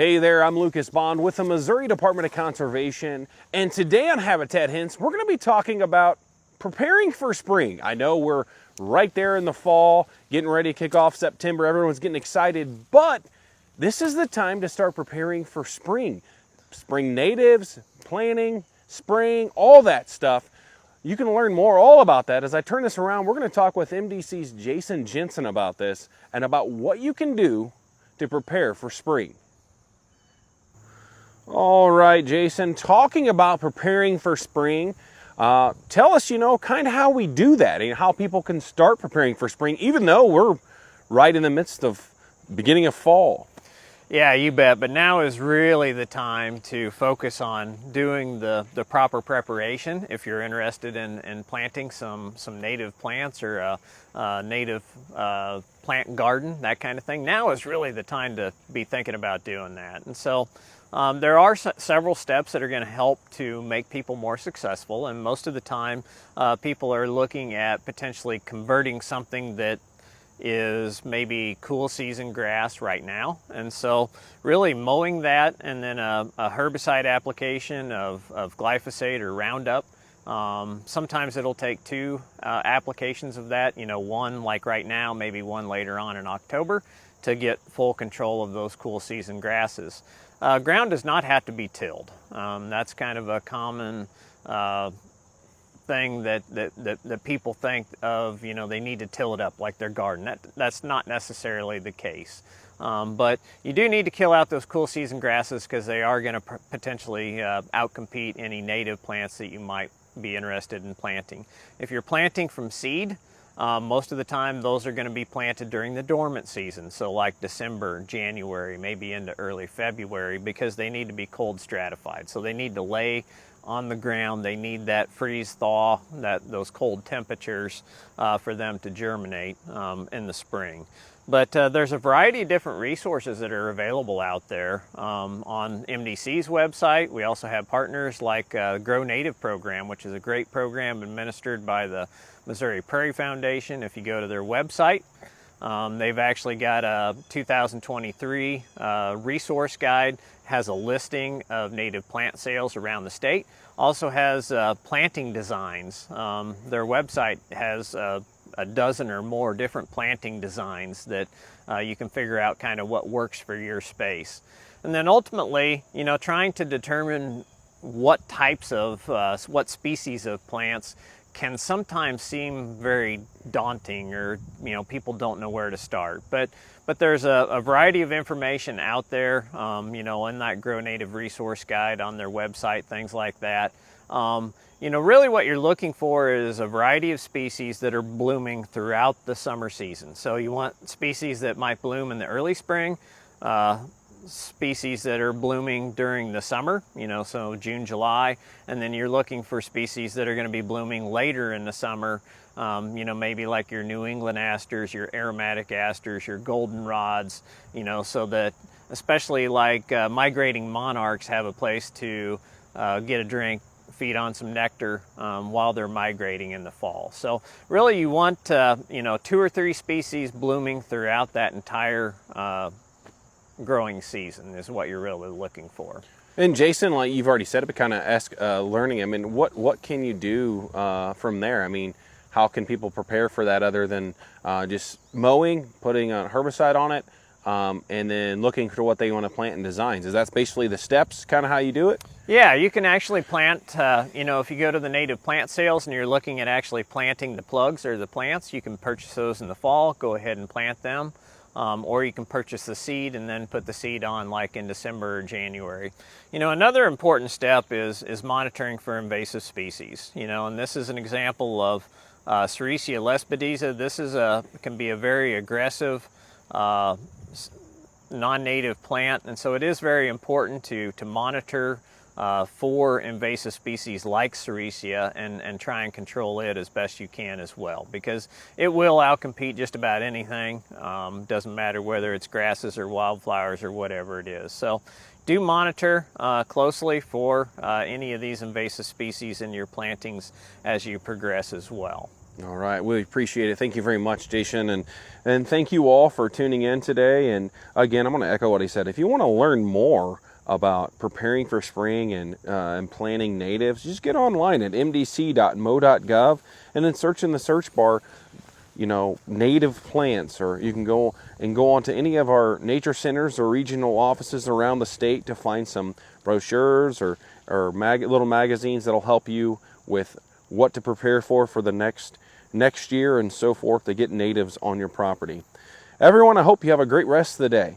Hey there, I'm Lucas Bond with the Missouri Department of Conservation, and today on Habitat Hints, we're going to be talking about preparing for spring. I know we're right there in the fall, getting ready to kick off September, everyone's getting excited, but this is the time to start preparing for spring. Spring natives, planting, spraying, all that stuff. You can learn more all about that. As I turn this around, we're going to talk with MDC's Jensen about this and about what you can do to prepare for spring. All right, Jason, talking about preparing for spring, tell us, kind of how we do that and how people can start preparing for spring, even though we're right in the midst of beginning of fall. Yeah, you bet. But now is really the time to focus on doing the proper preparation. If you're interested in planting some native plants or a native plant garden, that kind of thing, now is really the time to be thinking about doing that. And so there are several steps that are going to help to make people more successful. And most of the time, people are looking at potentially converting something that is maybe cool season grass right now. And so really mowing that, and then a herbicide application of glyphosate or Roundup. Sometimes it'll take two applications of that, one like right now, maybe one later on in October, to get full control of those cool season grasses. Ground does not have to be tilled. That's kind of a common thing that people think of, they need to till it up like their garden. That's not necessarily the case. But you do need to kill out those cool season grasses because they are going to potentially outcompete any native plants that you might be interested in planting. If you're planting from seed, most of the time those are going to be planted during the dormant season, so like December, January, maybe into early February, because they need to be cold stratified. So they need to lay on the ground. They need that freeze thaw, those cold temperatures for them to germinate in the spring. But there's a variety of different resources that are available out there on MDC's website. We also have partners like Grow Native program, which is a great program administered by the Missouri Prairie Foundation. If you go to their website, they've actually got a 2023 resource guide, has a listing of native plant sales around the state, also has planting designs. Their website has a dozen or more different planting designs that you can figure out kind of what works for your space. And then ultimately, trying to determine what types of, what species of plants can sometimes seem very daunting, or people don't know where to start. But there's a variety of information out there, in that Grow Native resource guide on their website, things like that. Really what you're looking for is a variety of species that are blooming throughout the summer season. So you want species that might bloom in the early spring, species that are blooming during the summer, so June, July, and then you're looking for species that are going to be blooming later in the summer, maybe like your New England asters, your aromatic asters, your goldenrods, so that especially like migrating monarchs have a place to get a drink, feed on some nectar while they're migrating in the fall. So really you want, 2 or 3 species blooming throughout that entire growing season is what you're really looking for. And Jason, like you've already said, it kind of learning. I mean, what can you do from there? I mean, how can people prepare for that other than just mowing, putting a herbicide on it, and then looking for what they want to plant in designs? Is that basically the steps, kind of how you do it? Yeah, you can actually plant, if you go to the native plant sales and you're looking at actually planting the plugs or the plants, you can purchase those in the fall, go ahead and plant them. Or you can purchase the seed and then put the seed on like in December or January. Another important step is monitoring for invasive species. And this is an example of Sericea lespedeza. This can be a very aggressive non-native plant, and so it is very important to monitor for invasive species like Sericea and try and control it as best you can as well, because it will outcompete just about anything. Doesn't matter whether it's grasses or wildflowers or whatever it is. So do monitor closely for any of these invasive species in your plantings as you progress as well. All right, we appreciate it. Thank you very much, Jason, and thank you all for tuning in today. And again, I'm going to echo what he said. If you want to learn more about preparing for spring and planting natives, just get online at mdc.mo.gov and then search in the search bar, native plants, or you can go onto any of our nature centers or regional offices around the state to find some brochures or little magazines that'll help you with what to prepare for the next year and so forth to get natives on your property. Everyone, I hope you have a great rest of the day.